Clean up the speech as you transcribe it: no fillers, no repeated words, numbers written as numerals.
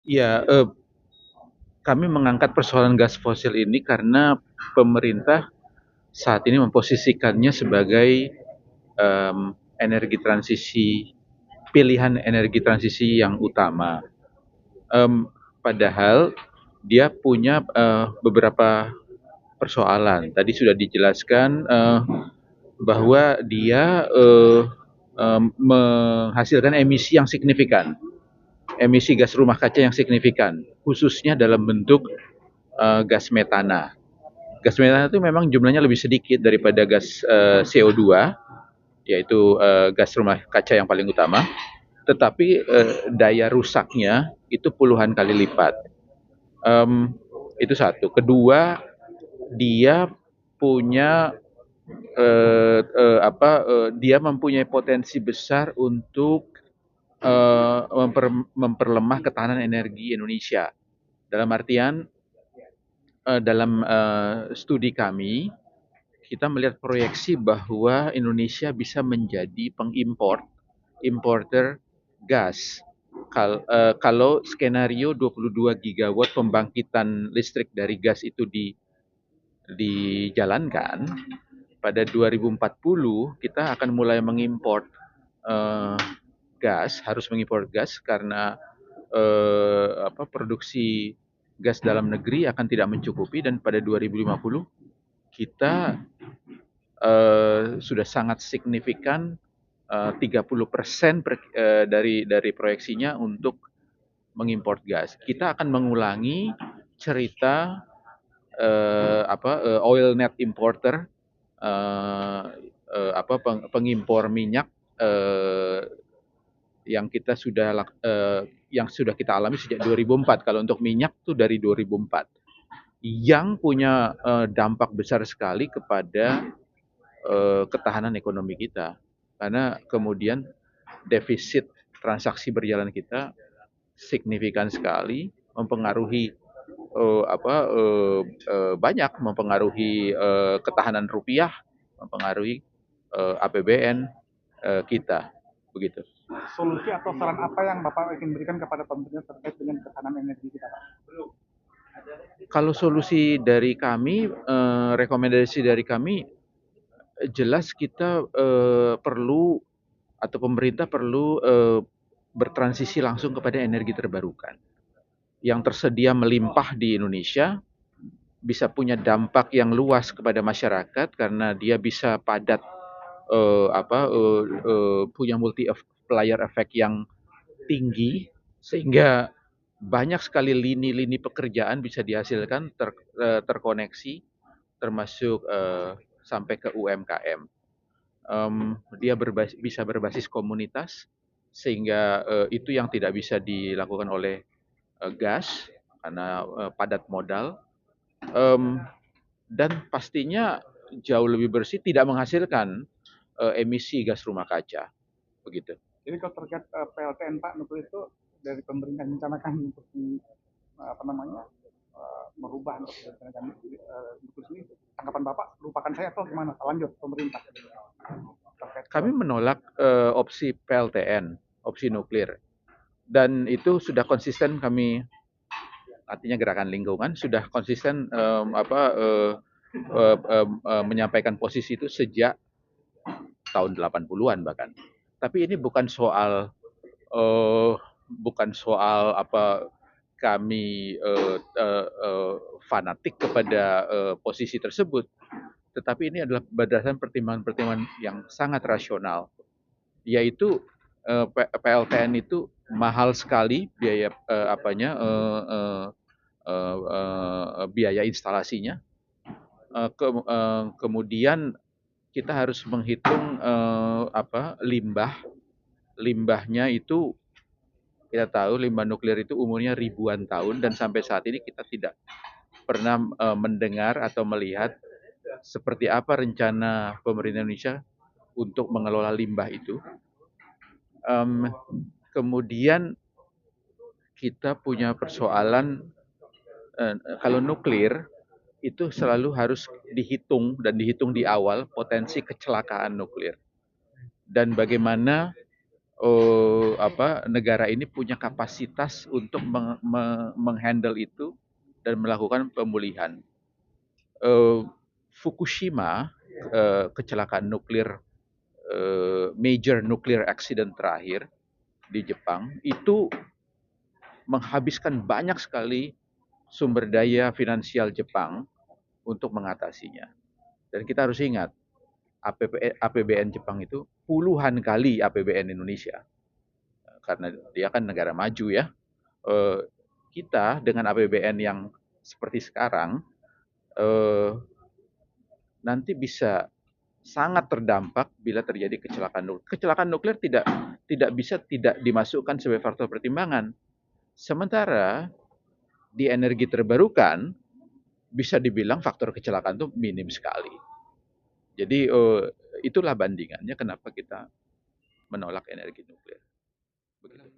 Ya, kami mengangkat persoalan gas fosil ini karena pemerintah saat ini memposisikannya sebagai energi transisi, pilihan energi transisi yang utama. Padahal dia punya beberapa persoalan. Tadi sudah dijelaskan bahwa dia menghasilkan emisi yang signifikan, emisi gas rumah kaca yang signifikan, khususnya dalam bentuk gas metana. Gas metana itu memang jumlahnya lebih sedikit daripada gas CO2, yaitu gas rumah kaca yang paling utama, tetapi daya rusaknya itu puluhan kali lipat. Um, itu satu. Kedua, dia punya dia mempunyai potensi besar untuk memperlemah ketahanan energi Indonesia. Dalam artian, dalam studi kami, kita melihat proyeksi bahwa Indonesia bisa menjadi importer gas. Kalau skenario 22 gigawatt pembangkitan listrik dari gas itu dijalankan, pada 2040 kita akan mulai mengimpor eh, gas, harus mengimpor gas karena produksi gas dalam negeri akan tidak mencukupi, dan pada 2050 kita sudah sangat signifikan 30% dari proyeksinya untuk mengimpor gas. Kita akan mengulangi cerita oil net importer, eh, pengimpor minyak eh, yang sudah kita alami sejak 2004. Kalau untuk minyak itu dari 2004, yang punya dampak besar sekali kepada ketahanan ekonomi kita, karena kemudian defisit transaksi berjalan kita signifikan sekali, mempengaruhi banyak mempengaruhi ketahanan rupiah, mempengaruhi APBN kita, begitu. Solusi atau saran apa yang Bapak ingin berikan kepada pemerintah terkait dengan ketahanan energi kita, Pak? Kalau solusi dari kami, rekomendasi dari kami, jelas kita perlu, atau pemerintah perlu bertransisi langsung kepada energi terbarukan yang tersedia melimpah di Indonesia, bisa punya dampak yang luas kepada masyarakat karena dia bisa padat, punya multiplier effect yang tinggi, sehingga banyak sekali lini-lini pekerjaan bisa dihasilkan, terkoneksi, termasuk sampai ke UMKM. Dia bisa berbasis komunitas, sehingga itu yang tidak bisa dilakukan oleh gas karena padat modal. Dan pastinya jauh lebih bersih, tidak menghasilkan emisi gas rumah kaca, begitu. Jadi kalau terkait PLTN Pak Nuklir itu dari pemerintah merencanakan untuk merubah untuk rencanakan Nuklir ini, tanggapan Bapak lupakan saya atau gimana? Lanjut pemerintah terkait Kami menolak opsi PLTN, opsi nuklir, dan itu sudah konsisten kami, artinya gerakan lingkungan sudah konsisten menyampaikan posisi itu sejak tahun 80-an bahkan. Tapi ini bukan soal kami fanatik kepada posisi tersebut, tetapi ini adalah berdasarkan pertimbangan-pertimbangan yang sangat rasional, yaitu PLTN itu mahal sekali biaya biaya instalasinya. Kemudian kita harus menghitung limbahnya itu. Kita tahu limbah nuklir itu umurnya ribuan tahun, dan sampai saat ini kita tidak pernah mendengar atau melihat seperti apa rencana pemerintah Indonesia untuk mengelola limbah itu. Kemudian kita punya persoalan, kalau nuklir itu selalu harus dihitung di awal potensi kecelakaan nuklir, dan bagaimana negara ini punya kapasitas untuk menghandle itu dan melakukan pemulihan. Fukushima, kecelakaan nuklir, major nuclear accident terakhir di Jepang itu menghabiskan banyak sekali sumber daya finansial Jepang untuk mengatasinya. Dan kita harus ingat, APBN Jepang itu puluhan kali APBN Indonesia. Karena dia kan negara maju ya. Kita dengan APBN yang seperti sekarang, nanti bisa sangat terdampak bila terjadi kecelakaan nuklir. Kecelakaan nuklir tidak bisa tidak dimasukkan sebagai faktor pertimbangan. Sementara di energi terbarukan bisa dibilang faktor kecelakaan itu minim sekali. Jadi itulah bandingannya kenapa kita menolak energi nuklir. Begitu.